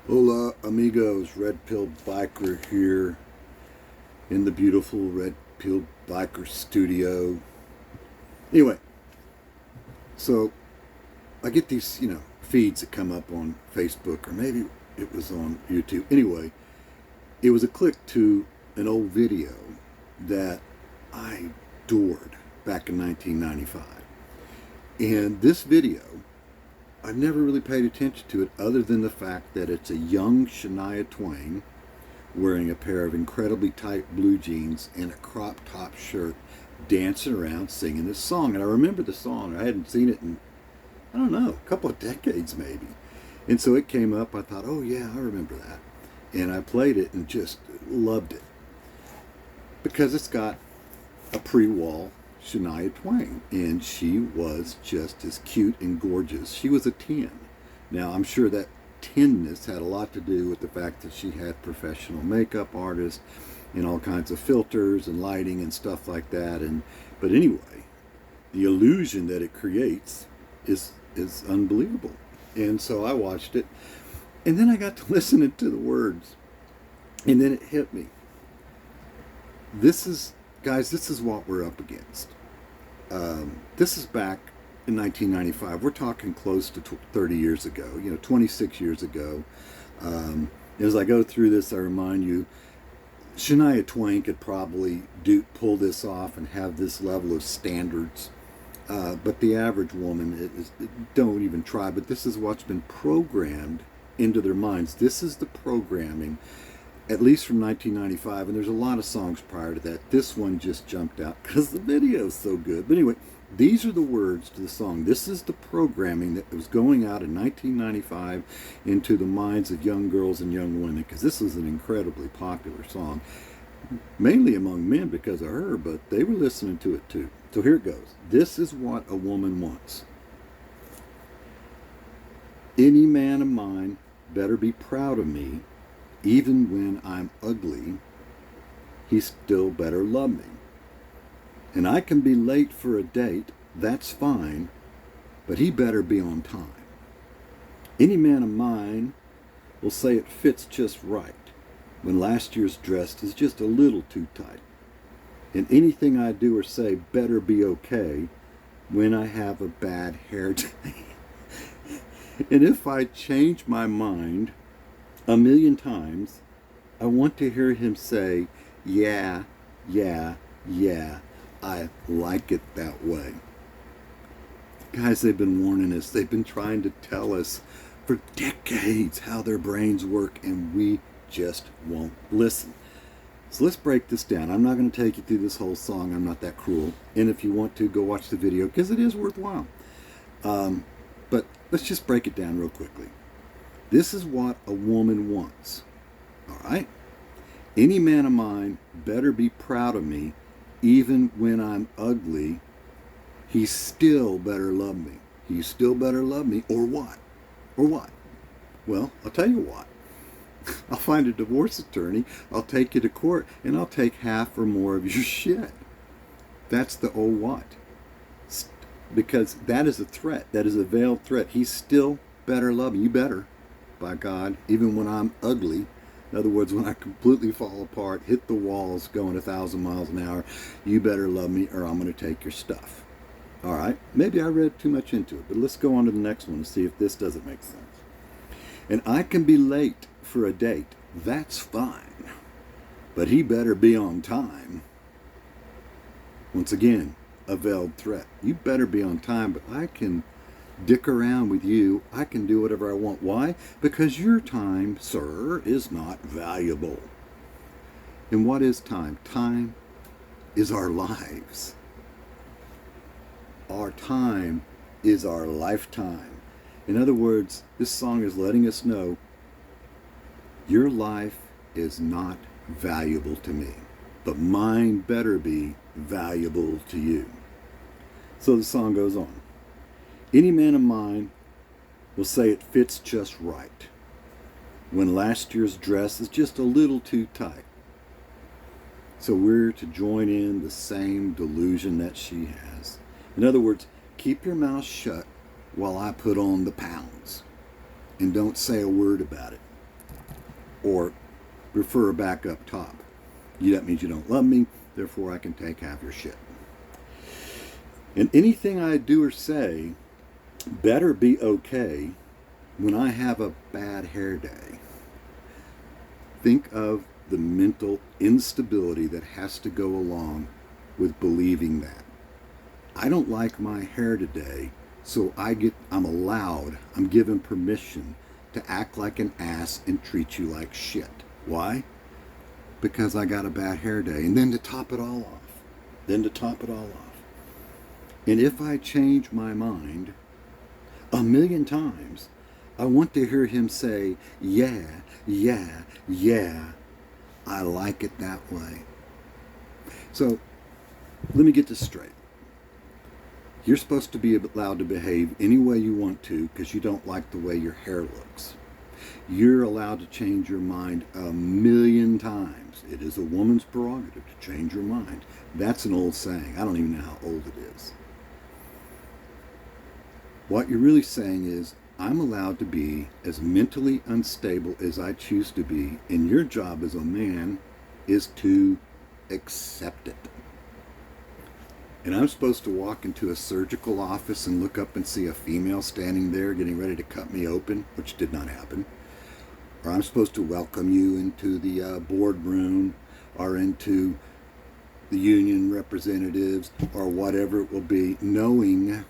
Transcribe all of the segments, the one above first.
Hola, amigos. Red Pill Biker here in the beautiful Red Pill Biker studio. Anyway, so I get these, feeds that come up on Facebook, or maybe it was on YouTube. Anyway, it was a click to an old video that I adored back in 1995. And this video, I've never really paid attention to it other than the fact that it's a young Shania Twain wearing a pair of incredibly tight blue jeans and a crop top shirt, dancing around singing this song. And I remember the song. I hadn't seen it in, I don't know, a couple of decades maybe. And so it came up. I thought, oh yeah, I remember that. And I played it and just loved it because it's got a pre-wall Shania Twain, and she was just as cute and gorgeous. She was a 10. Now, I'm sure that 10ness had a lot to do with the fact that she had professional makeup artists and all kinds of filters and lighting and stuff like that. But anyway, the illusion that it creates is unbelievable. And so I watched it, and then I got to listen to the words, and then it hit me. This is what we're up against. This is back in 1995. We're talking close to 30 years ago, 26 years ago. As I go through this, I remind you, Shania Twain could probably pull this off and have this level of standards. But the average woman, don't even try. But this is what's been programmed into their minds. This is the programming, at least from 1995, and there's a lot of songs prior to that. This one just jumped out because the video is so good. But anyway, these are the words to the song. This is the programming that was going out in 1995 into the minds of young girls and young women, because this was an incredibly popular song, mainly among men because of her, but they were listening to it too. So here it goes. This is what a woman wants. Any man of mine better be proud of me. Even when I'm ugly, he still better love me. And I can be late for a date, that's fine, but he better be on time. Any man of mine will say it fits just right when last year's dress is just a little too tight. And anything I do or say better be okay when I have a bad hair day. And if I change my mind a million times, I want to hear him say, yeah, yeah, yeah, I like it that way. Guys, they've been warning us. They've been trying to tell us for decades how their brains work, and we just won't listen. So let's break this down. I'm not going to take you through this whole song. I'm not that cruel. And if you want to, go watch the video because it is worthwhile. But let's just break it down real quickly. This is what a woman wants. All right? Any man of mine better be proud of me. Even when I'm ugly, he still better love me. He still better love me. Or what? Or what? Well, I'll tell you what. I'll find a divorce attorney. I'll take you to court. And I'll take half or more of your shit. That's the oh what. Because that is a threat. That is a veiled threat. He still better love me. You better. By God, even when I'm ugly. In other words, when I completely fall apart, hit the walls going 1,000 miles an hour, you better love me or I'm going to take your stuff. All right? Maybe I read too much into it, but let's go on to the next one and see if this doesn't make sense. And I can be late for a date. That's fine. But he better be on time. Once again, a veiled threat. You better be on time, but I can dick around with you. I can do whatever I want. Why? Because your time, sir, is not valuable. And what is time? Time is our lives. Our time is our lifetime. In other words, this song is letting us know your life is not valuable to me, but mine better be valuable to you. So the song goes on. Any man of mine will say it fits just right when last year's dress is just a little too tight. So we're to join in the same delusion that she has. In other words, keep your mouth shut while I put on the pounds. And don't say a word about it. or refer back up top. That means you don't love me, therefore I can take half your shit. And anything I do or say better be okay when I have a bad hair day. Think of the mental instability that has to go along with believing that. I don't like my hair today, so I'm given permission to act like an ass and treat you like shit. Why? Because I got a bad hair day. And then to top it all off. And if I change my mind 1,000,000 times, I want to hear him say, yeah, I like it that way. So let me get this straight. You're supposed to be allowed to behave any way you want to because you don't like the way your hair looks. You're allowed to change your mind 1,000,000 times. It is a woman's prerogative to change your mind. That's an old saying. I don't even know how old it is. What you're really saying is, I'm allowed to be as mentally unstable as I choose to be, and your job as a man is to accept it. And I'm supposed to walk into a surgical office and look up and see a female standing there getting ready to cut me open, which did not happen. Or I'm supposed to welcome you into the boardroom or into the union representatives or whatever it will be, knowing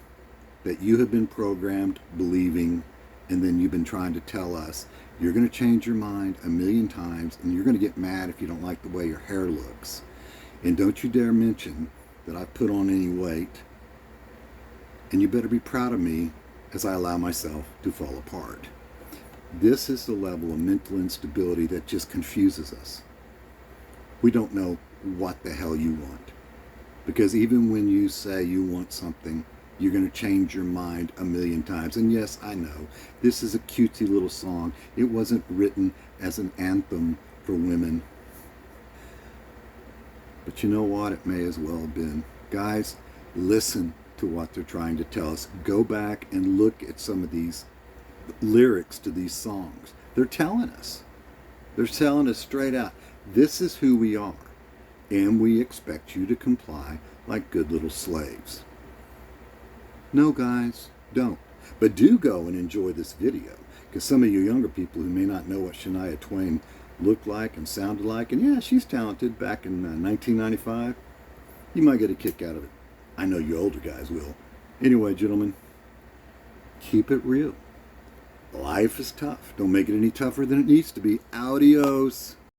that you have been programmed, believing, and then you've been trying to tell us you're going to change your mind 1,000,000 times and you're going to get mad if you don't like the way your hair looks. And don't you dare mention that I put on any weight. And you better be proud of me as I allow myself to fall apart. This is the level of mental instability that just confuses us. We don't know what the hell you want. Because even when you say you want something, you're going to change your mind 1,000,000 times. And yes, I know, this is a cutesy little song. It wasn't written as an anthem for women. But you know what? It may as well have been. Guys, listen to what they're trying to tell us. Go back and look at some of these lyrics to these songs. They're telling us. They're telling us straight out, this is who we are. And we expect you to comply like good little slaves. No, guys, don't. But do go and enjoy this video. Because some of you younger people who may not know what Shania Twain looked like and sounded like, and yeah, she's talented, back in 1995, you might get a kick out of it. I know you older guys will. Anyway, gentlemen, keep it real. Life is tough. Don't make it any tougher than it needs to be. Adios.